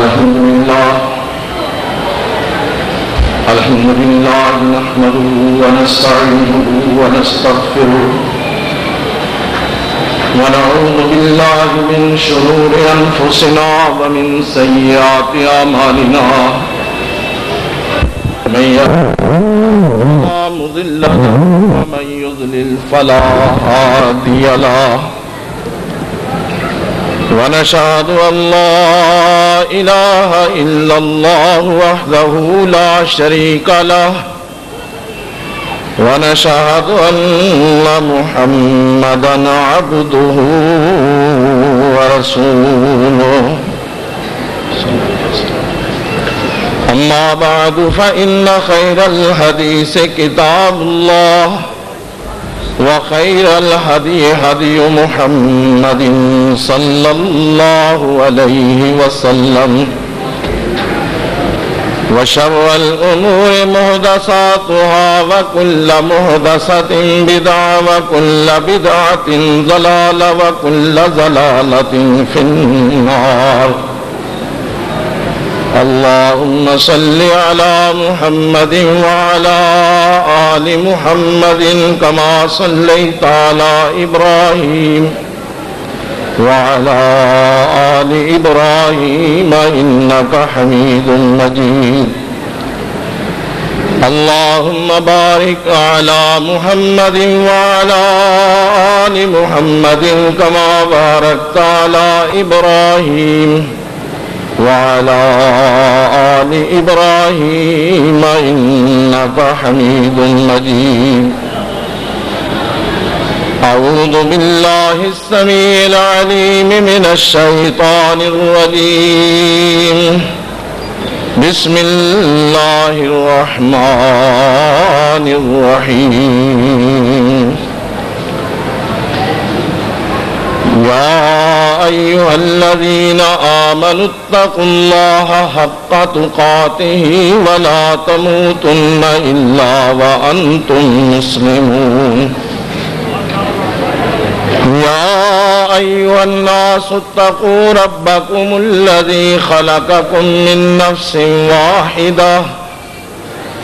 الحمد لله نحمده ونستعينه ونستغفره ونعوذ بالله من شرور أنفسنا ومن سيئات أعمالنا من يهده فلا مضل له ومن يضلل فلا هادي له ونشهد أن لا إله إلا الله وحده لا شريك له ونشهد أن محمدًا عبده ورسوله أما بعد فإن خير الحديث كتاب الله وخير الهدي هدي محمد صلى الله عليه وسلم وشر الأمور محدثاتها وكل محدثة بدعة وكل بدعة ضلالة وكل ضلالة في النار اللهم صل على محمد وعلى آل محمد كما صليت على إبراهيم وعلى آل إبراهيم إنك حميد مجيد اللهم بارك على محمد وعلى آل محمد كما باركت على إبراهيم وعلى آل إبراهيم إنك حميد مجيد أعوذ بالله السميع العليم من الشيطان الرجيم بسم الله الرحمن الرحيم يا أيها الذين آمنوا اتقوا الله حق تقاته ولا تموتن إلا وأنتم مسلمون يا أيها الناس اتقوا ربكم الذي خلقكم من نفس واحدة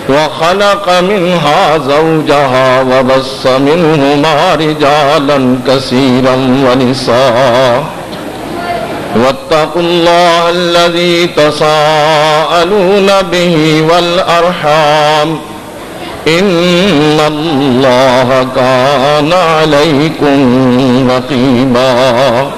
وخلق منها زوجها وبث منهما رجالا كثيرا ونساء واتقوا الله الذي تساءلون به والأرحام إن الله كان عليكم رقيبا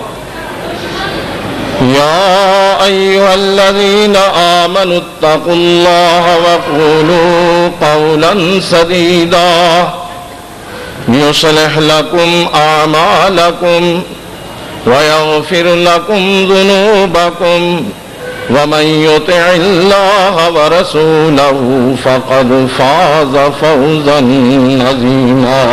يا أيها الذين آمنوا اتقوا الله وقولوا قولا سديدا يصلح لكم أعمالكم ويغفر لكم ذنوبكم ومن يطع الله ورسوله فقد فاز فوزا عظيما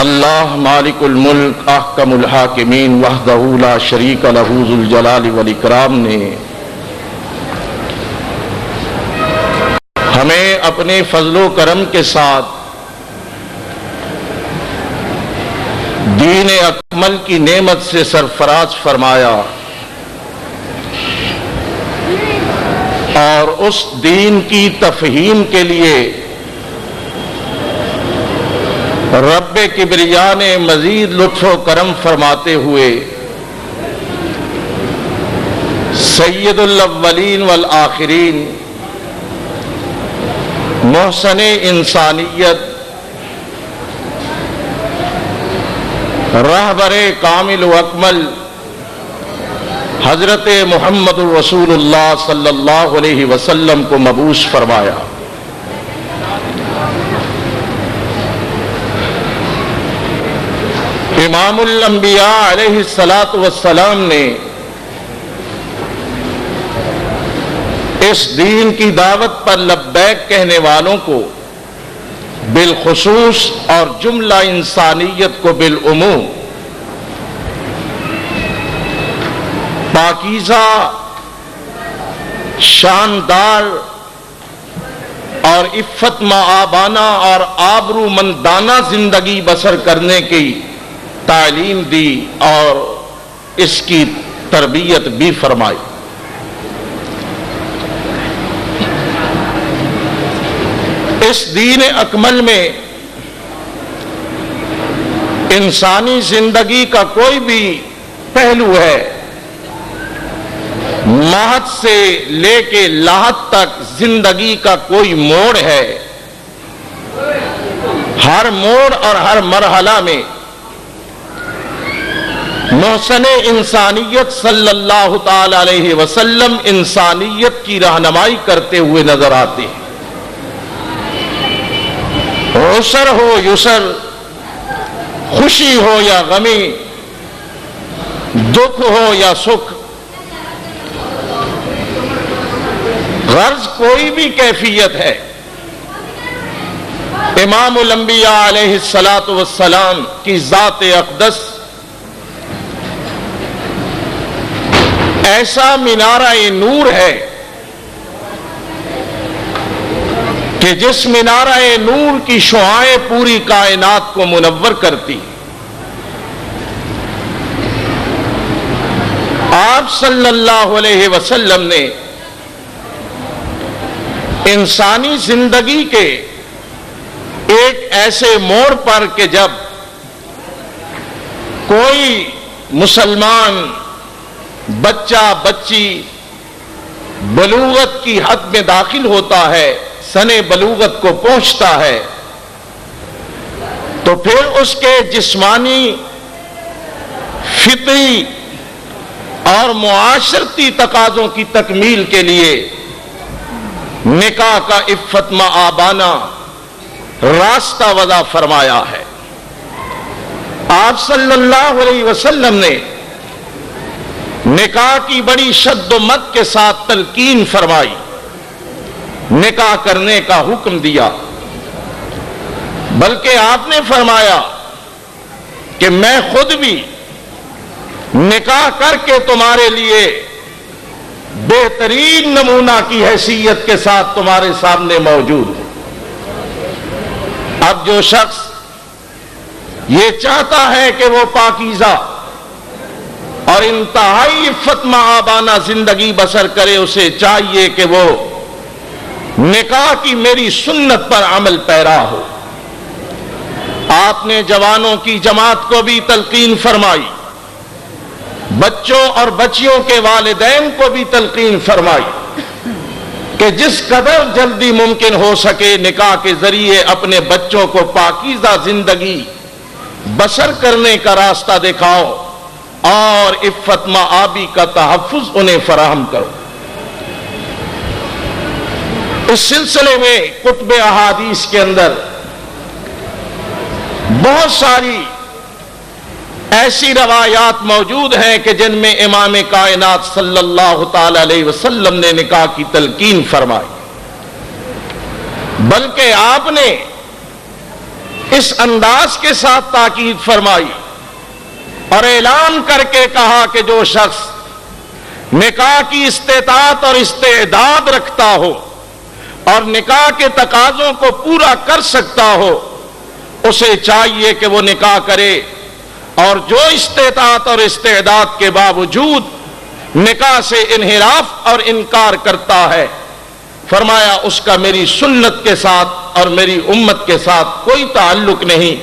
اللہ مالک الملک احکم الحاکمین وحدہ لا شریک لہ ذو الجلال والاکرام نے ہمیں اپنے فضل و کرم کے ساتھ دین اکمل کی نعمت سے سرفراز فرمایا اور اس دین کی تفہیم کے لیے رب کبریا نے مزید لطف و کرم فرماتے ہوئے سید الاولین والآخرین محسن انسانیت رہبر کامل و اکمل حضرت محمد رسول اللہ صلی اللہ علیہ وسلم کو مبعوث فرمایا۔ امام الانبیاء علیہ السلام نے اس دین کی دعوت پر لبیک کہنے والوں کو بالخصوص اور جملہ انسانیت کو بالعموم پاکیزہ، شاندار اور عفت مآبانہ اور آبرو مندانہ زندگی بسر کرنے کی تعلیم دی اور اس کی تربیت بھی فرمائی۔ اس دین اکمل میں انسانی زندگی کا کوئی بھی پہلو ہے، مہد سے لے کے لاحت تک زندگی کا کوئی موڑ ہے، ہر موڑ اور ہر مرحلہ میں محسن انسانیت صلی اللہ تعالی علیہ وسلم انسانیت کی رہنمائی کرتے ہوئے نظر آتے ہیں۔ عسر ہو یسر، خوشی ہو یا غمی، دکھ ہو یا سکھ، غرض کوئی بھی کیفیت ہے، امام الانبیاء علیہ السلام کی ذات اقدس ایسا مینارہ نور ہے کہ جس مینارہ نور کی شعاعیں پوری کائنات کو منور کرتی۔ آپ صلی اللہ علیہ وسلم نے انسانی زندگی کے ایک ایسے موڑ پر کہ جب کوئی مسلمان بچہ بچی بلوغت کی حد میں داخل ہوتا ہے، سن بلوغت کو پہنچتا ہے، تو پھر اس کے جسمانی، فطری اور معاشرتی تقاضوں کی تکمیل کے لیے نکاح کا عفت مآبانہ راستہ وضع فرمایا ہے۔ آپ صلی اللہ علیہ وسلم نے نکاح کی بڑی شد و مد کے ساتھ تلقین فرمائی، نکاح کرنے کا حکم دیا، بلکہ آپ نے فرمایا کہ میں خود بھی نکاح کر کے تمہارے لیے بہترین نمونہ کی حیثیت کے ساتھ تمہارے سامنے موجود ہوں۔ اب جو شخص یہ چاہتا ہے کہ وہ پاکیزہ اور انتہائی عفت مآبانہ زندگی بسر کرے، اسے چاہیے کہ وہ نکاح کی میری سنت پر عمل پیرا ہو۔ آپ نے جوانوں کی جماعت کو بھی تلقین فرمائی، بچوں اور بچیوں کے والدین کو بھی تلقین فرمائی کہ جس قدر جلدی ممکن ہو سکے نکاح کے ذریعے اپنے بچوں کو پاکیزہ زندگی بسر کرنے کا راستہ دکھاؤ اور عفت مآبی کا تحفظ انہیں فراہم کرو۔ اس سلسلے میں کتب احادیث کے اندر بہت ساری ایسی روایات موجود ہیں کہ جن میں امام کائنات صلی اللہ تعالی علیہ وسلم نے نکاح کی تلقین فرمائی، بلکہ آپ نے اس انداز کے ساتھ تاکید فرمائی اور اعلان کر کے کہا کہ جو شخص نکاح کی استطاعت اور استعداد رکھتا ہو اور نکاح کے تقاضوں کو پورا کر سکتا ہو، اسے چاہیے کہ وہ نکاح کرے، اور جو استطاعت اور استعداد کے باوجود نکاح سے انحراف اور انکار کرتا ہے، فرمایا اس کا میری سنت کے ساتھ اور میری امت کے ساتھ کوئی تعلق نہیں،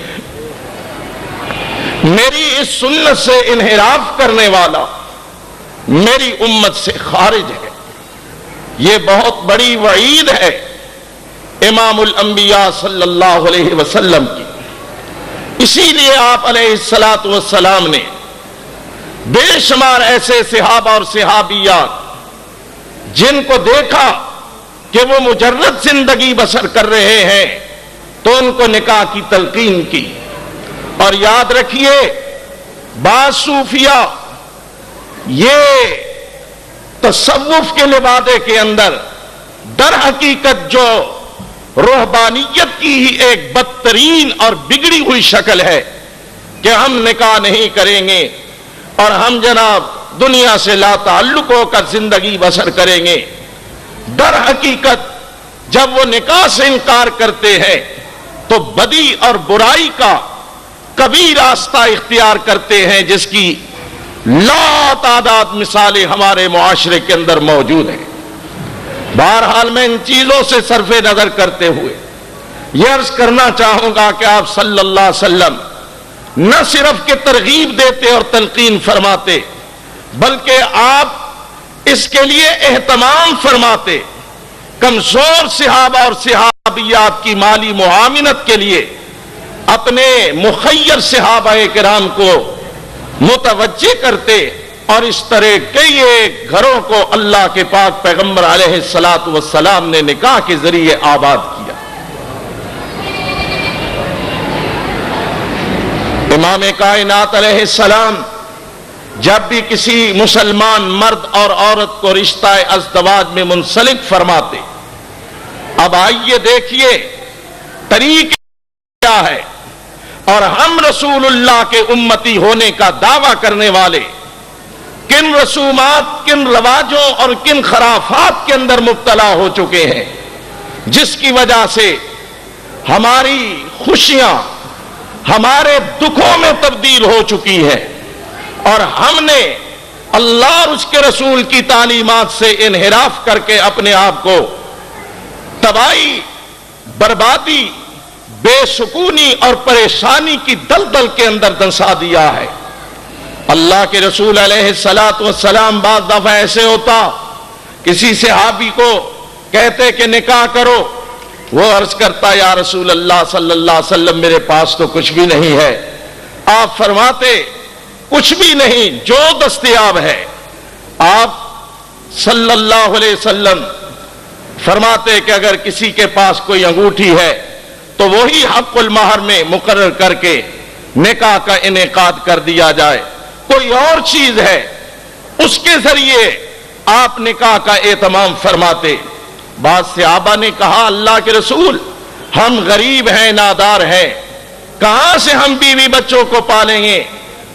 میری اس سنت سے انحراف کرنے والا میری امت سے خارج ہے۔ یہ بہت بڑی وعید ہے امام الانبیاء صلی اللہ علیہ وسلم کی۔ اسی لیے آپ علیہ السلام نے بے شمار ایسے صحابہ اور صحابیات جن کو دیکھا کہ وہ مجرد زندگی بسر کر رہے ہیں تو ان کو نکاح کی تلقین کی۔ اور یاد رکھیے، بعض صوفیہ یہ تصوف کے لبادے کے اندر در حقیقت جو روحانیت کی ہی ایک بدترین اور بگڑی ہوئی شکل ہے کہ ہم نکاح نہیں کریں گے اور ہم جناب دنیا سے لا تعلق ہو کر زندگی بسر کریں گے، در حقیقت جب وہ نکاح سے انکار کرتے ہیں تو بدی اور برائی کا کبھی راستہ اختیار کرتے ہیں جس کی لا تعداد مثالیں ہمارے معاشرے کے اندر موجود ہیں۔ بہرحال میں ان چیزوں سے صرف نظر کرتے ہوئے یہ عرض کرنا چاہوں گا کہ آپ صلی اللہ علیہ وسلم نہ صرف کہ ترغیب دیتے اور تلقین فرماتے، بلکہ آپ اس کے لیے اہتمام فرماتے۔ کمزور صحابہ اور صحابیات کی مالی معاونت کے لیے اپنے مخیر صحابہ کرام کو متوجہ کرتے، اور اس طرح کئی ایک گھروں کو اللہ کے پاک پیغمبر علیہ السلام نے نکاح کے ذریعے آباد کیا۔ امام کائنات علیہ السلام جب بھی کسی مسلمان مرد اور عورت کو رشتہ ازدواج میں منسلک فرماتے، اب آئیے دیکھیے طریقہ کیا ہے، اور ہم رسول اللہ کے امتی ہونے کا دعویٰ کرنے والے کن رسومات، کن رواجوں اور کن خرافات کے اندر مبتلا ہو چکے ہیں، جس کی وجہ سے ہماری خوشیاں ہمارے دکھوں میں تبدیل ہو چکی ہے، اور ہم نے اللہ اور اس کے رسول کی تعلیمات سے انحراف کر کے اپنے آپ کو تباہی، بربادی، بے سکونی اور پریشانی کی دلدل کے اندر دنسا دیا ہے۔ اللہ کے رسول علیہ السلام بعض دفعہ ایسے ہوتا، کسی صحابی کو کہتے کہ نکاح کرو، وہ عرض کرتا یا رسول اللہ صلی اللہ علیہ وسلم میرے پاس تو کچھ بھی نہیں ہے۔ آپ فرماتے کچھ بھی نہیں، جو دستیاب ہے۔ آپ صلی اللہ علیہ وسلم فرماتے کہ اگر کسی کے پاس کوئی انگوٹھی ہے تو وہی حق المہر میں مقرر کر کے نکاح کا انعقاد کر دیا جائے، کوئی اور چیز ہے اس کے ذریعے آپ نکاح کا اہتمام فرماتے۔ بعض صحابہ نے کہا اللہ کے رسول ہم غریب ہیں، نادار ہیں، کہاں سے ہم بیوی بچوں کو پالیں گے؟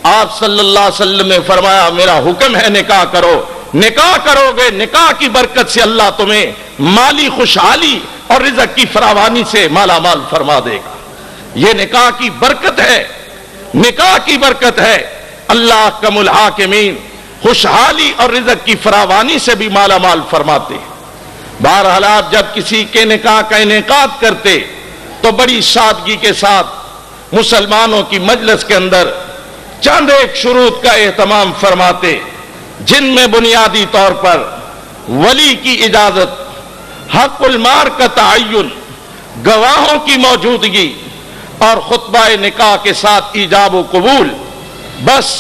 آپ صلی اللہ علیہ وسلم نے فرمایا میرا حکم ہے نکاح کرو، نکاح کرو گے نکاح کی برکت سے اللہ تمہیں مالی خوشحالی اور رزق کی فراوانی سے مالا مال فرما دے گا۔ یہ نکاح کی برکت ہے، نکاح کی برکت ہے۔ اللہ احکم الحاکمین خوشحالی اور رزق کی فراوانی سے بھی مالا مال فرماتے ہیں۔ بہرحال آپ جب کسی کے نکاح کا انعقاد کرتے تو بڑی سادگی کے ساتھ مسلمانوں کی مجلس کے اندر چند ایک شروط کا اہتمام فرماتے، جن میں بنیادی طور پر ولی کی اجازت، حق المار کا تعین، گواہوں کی موجودگی اور خطبہ نکاح کے ساتھ ایجاب و قبول، بس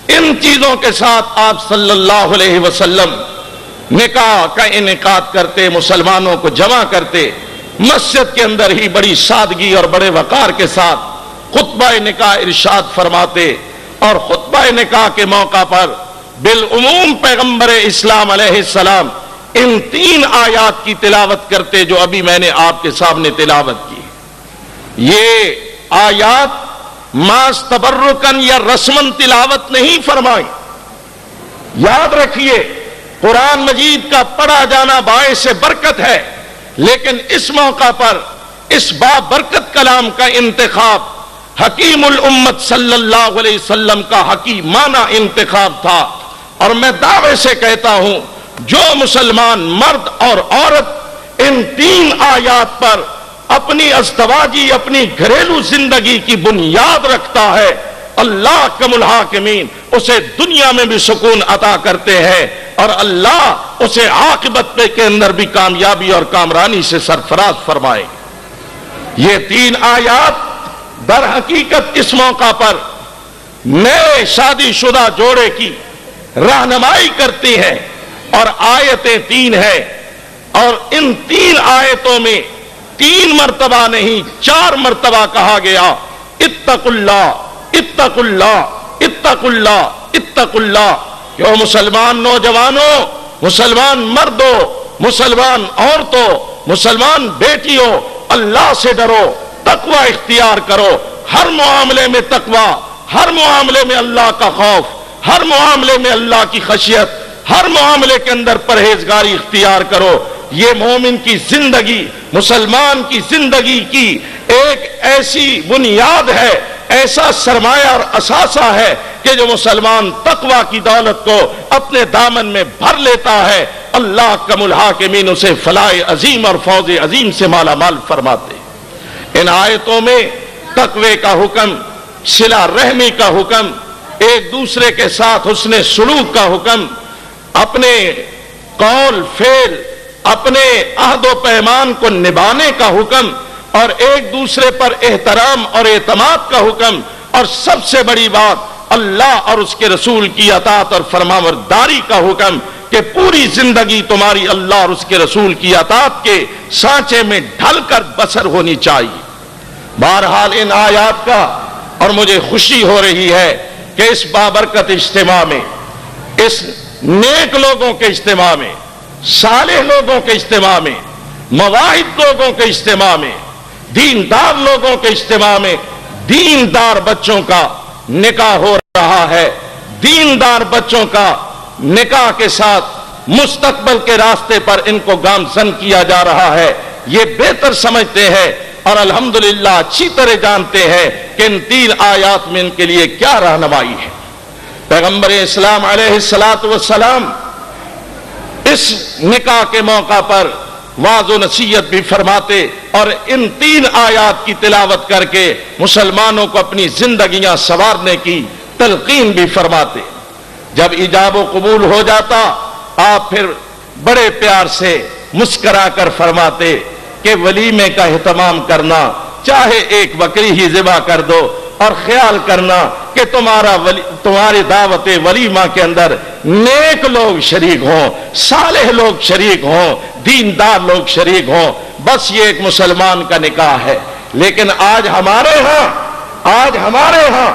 ان چیزوں کے ساتھ آپ صلی اللہ علیہ وسلم نکاح کا انعقاد کرتے، مسلمانوں کو جمع کرتے، مسجد کے اندر ہی بڑی سادگی اور بڑے وقار کے ساتھ خطبہ نکاح ارشاد فرماتے، اور خطبہ نکاح کے موقع پر بالعموم پیغمبر اسلام علیہ السلام ان 3 آیات کی تلاوت کرتے جو ابھی میں نے آپ کے سامنے تلاوت کی۔ یہ آیات ماس تبرکن یا رسمن تلاوت نہیں فرمائی۔ یاد رکھیے قرآن مجید کا پڑھا جانا باعث برکت ہے، لیکن اس موقع پر اس بابرکت کلام کا انتخاب حکیم الامت صلی اللہ علیہ وسلم کا حکیمانہ انتخاب تھا، اور میں دعوے سے کہتا ہوں جو مسلمان مرد اور عورت ان 3 آیات پر اپنی ازدواجی، اپنی گھریلو زندگی کی بنیاد رکھتا ہے، اللہ کم الحاکمین اسے دنیا میں بھی سکون عطا کرتے ہیں، اور اللہ اسے عاقبت کے اندر بھی کامیابی اور کامرانی سے سرفراز فرمائے۔ یہ 3 آیات در حقیقت اس موقع پر نئے شادی شدہ جوڑے کی رہنمائی کرتی ہے، اور آیتیں 3 ہیں، اور ان 3 آیتوں میں 3 مرتبہ نہیں 4 مرتبہ کہا گیا اتقوا اللہ، اتقوا اللہ، اتقوا اللہ، اتقوا اللہ۔ کہ مسلمان نوجوانوں، مسلمان مردوں، مسلمان عورتوں، مسلمان بیٹیوں، اللہ سے ڈرو، تقوی اختیار کرو، ہر معاملے میں تقوی، ہر معاملے میں اللہ کا خوف، ہر معاملے میں اللہ کی خشیت، ہر معاملے کے اندر پرہیزگاری اختیار کرو۔ یہ مومن کی زندگی، مسلمان کی زندگی کی ایک ایسی بنیاد ہے ایسا سرمایہ اور اثاثہ ہے کہ جو مسلمان تقوی کی دولت کو اپنے دامن میں بھر لیتا ہے، اللہ کم الحاکمین اسے فلاح عظیم اور فوز عظیم سے مالا مال فرماتے ہیں۔ ان آیتوں میں تقوی کا حکم، صلہ رحمی کا حکم، ایک دوسرے کے ساتھ حسن سلوک کا حکم، اپنے قول فعل، اپنے عہد و پیمان کو نبھانے کا حکم، اور ایک دوسرے پر احترام اور اعتماد کا حکم، اور سب سے بڑی بات اللہ اور اس کے رسول کی اطاعت اور فرمانبرداری کا حکم کہ پوری زندگی تمہاری اللہ اور اس کے رسول کی اطاعت کے سانچے میں ڈھل کر بسر ہونی چاہیے۔ بہرحال ان آیات کا، اور مجھے خوشی ہو رہی ہے کہ اس بابرکت اجتماع میں، اس نیک لوگوں کے اجتماع میں، صالح لوگوں کے اجتماع میں، مواحد لوگوں کے اجتماع میں، دیندار لوگوں کے اجتماع میں دیندار بچوں کا نکاح ہو رہا ہے۔ دیندار بچوں کا نکاح کے ساتھ مستقبل کے راستے پر ان کو گامزن کیا جا رہا ہے، یہ بہتر سمجھتے ہیں اور الحمدللہ اچھی طرح جانتے ہیں کہ ان 3 آیات میں ان کے لیے کیا رہنمائی ہے۔ پیغمبر اسلام علیہ السلام اس نکاح کے موقع پر واعظ و نصیحت بھی فرماتے اور ان 3 آیات کی تلاوت کر کے مسلمانوں کو اپنی زندگیاں سنوارنے کی تلقین بھی فرماتے۔ جب ایجاب و قبول ہو جاتا، آپ پھر بڑے پیار سے مسکرا کر فرماتے کہ ولیمے کا اہتمام کرنا، چاہے ایک بکری ہی ذبح کر دو، اور خیال کرنا کہ تمہاری دعوت ولیمہ کے اندر نیک لوگ شریک ہوں، صالح لوگ شریک ہوں، دیندار لوگ شریک ہوں۔ بس یہ ایک مسلمان کا نکاح ہے۔ لیکن آج ہمارے ہاں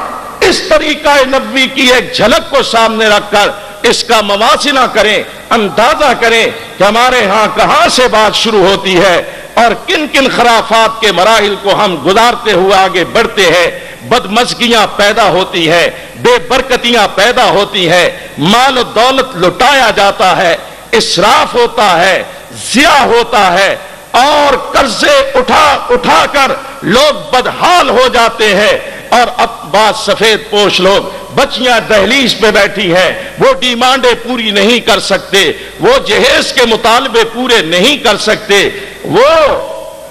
اس طریقہ نبوی کی ایک جھلک کو سامنے رکھ کر اس کا موازنہ کریں، اندازہ کریں کہ ہمارے ہاں کہاں سے بات شروع ہوتی ہے اور کن کن خرافات کے مراحل کو ہم گزارتے ہوئے آگے بڑھتے ہیں۔ بدمزگیاں پیدا ہوتی ہے، بے برکتیاں پیدا ہوتی ہے، مال و دولت لٹایا جاتا ہے، اسراف ہوتا ہے، ضیاع ہوتا ہے، اور قرضے اٹھا کر لوگ بدحال ہو جاتے ہیں۔ اور اب بعض سفید پوش لوگ، بچیاں دہلیز پہ بیٹھی ہیں، وہ ڈیمانڈیں پوری نہیں کر سکتے، وہ جہیز کے مطالبے پورے نہیں کر سکتے، وہ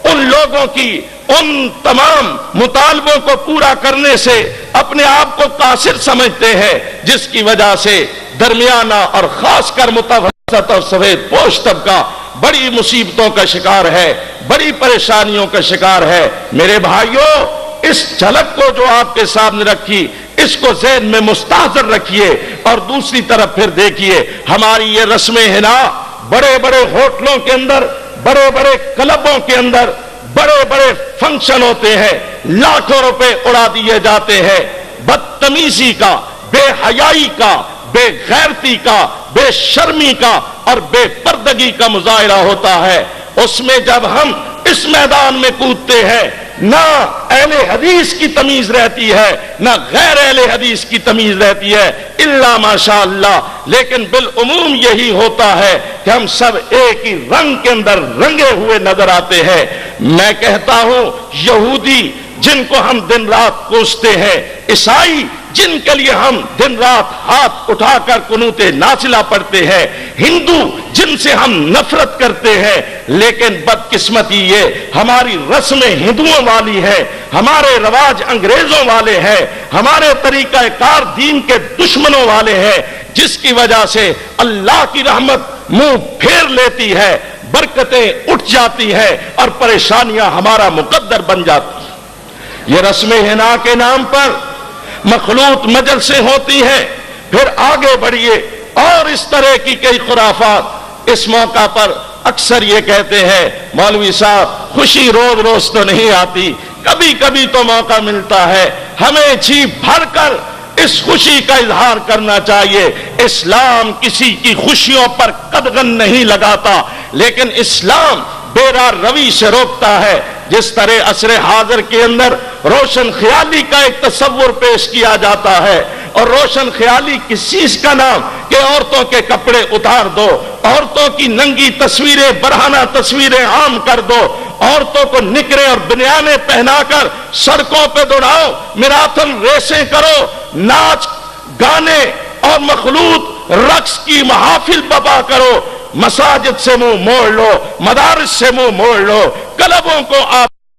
ان لوگوں کی ان تمام مطالبوں کو پورا کرنے سے اپنے آپ کو قاصر سمجھتے ہیں، جس کی وجہ سے درمیانہ اور خاص کر متوسط اور سفید پوش طبقہ بڑی مصیبتوں کا شکار ہے، بڑی پریشانیوں کا شکار ہے۔ میرے بھائیوں، اس جھلک کو جو آپ کے سامنے رکھی، اس کو ذہن میں مستحضر رکھیے، اور دوسری طرف پھر دیکھیے ہماری یہ رسمیں ہنا بڑے بڑے ہوٹلوں کے اندر، بڑے بڑے کلبوں کے اندر بڑے بڑے فنکشن ہوتے ہیں، لاکھوں روپے اڑا دیے جاتے ہیں۔ بدتمیزی کا، بے حیائی کا، بے غیرتی کا، بے شرمی کا اور بے پردگی کا مظاہرہ ہوتا ہے۔ اس میں جب ہم اس میدان میں کودتے ہیں، نہ اہل حدیث کی تمیز رہتی ہے، نہ غیر اہل حدیث کی تمیز رہتی ہے، الا ماشاء اللہ۔ لیکن بالعموم یہی ہوتا ہے کہ ہم سب ایک ہی رنگ کے اندر رنگے ہوئے نظر آتے ہیں۔ میں کہتا ہوں، یہودی جن کو ہم دن رات کوستے ہیں، عیسائی جن کے لیے ہم دن رات ہاتھ اٹھا کر قنوت نازلہ پڑھتے ہیں، ہندو جن سے ہم نفرت کرتے ہیں، لیکن بدقسمتی یہ ہماری رسمیں ہندوؤں والی ہے، ہمارے رواج انگریزوں والے ہیں، ہمارے طریقہ کار دین کے دشمنوں والے ہیں، جس کی وجہ سے اللہ کی رحمت منہ پھیر لیتی ہے، برکتیں اٹھ جاتی ہیں اور پریشانیاں ہمارا مقدر بن جاتی ہیں۔ یہ رسم حنا کے نام پر مخلوط مجلسیں ہوتی ہیں۔ پھر آگے بڑھیے، اور اس طرح کی کئی خرافات۔ اس موقع پر اکثر یہ کہتے ہیں، مولوی صاحب خوشی روز روز تو نہیں آتی، کبھی کبھی تو موقع ملتا ہے، ہمیں جی بھر کر اس خوشی کا اظہار کرنا چاہیے۔ اسلام کسی کی خوشیوں پر قدغن نہیں لگاتا، لیکن اسلام بیرا روی سے روکتا ہے۔ جس طرح عصر حاضر کے اندر روشن خیالی کا ایک تصور پیش کیا جاتا ہے، اور روشن خیالی کس چیز کا نام کہ عورتوں کے کپڑے اتار دو، عورتوں کی ننگی تصویریں، برہنہ تصویریں عام کر دو، عورتوں کو نکرے اور بنیانے پہنا کر سڑکوں پہ دوڑاؤ، میراتھن ریسیں کرو، ناچ گانے اور مخلوط رقص کی محافل برپا کرو، مساجد سے منہ موڑ لو، مدارس سے منہ موڑ لو، کلبوں کو آپ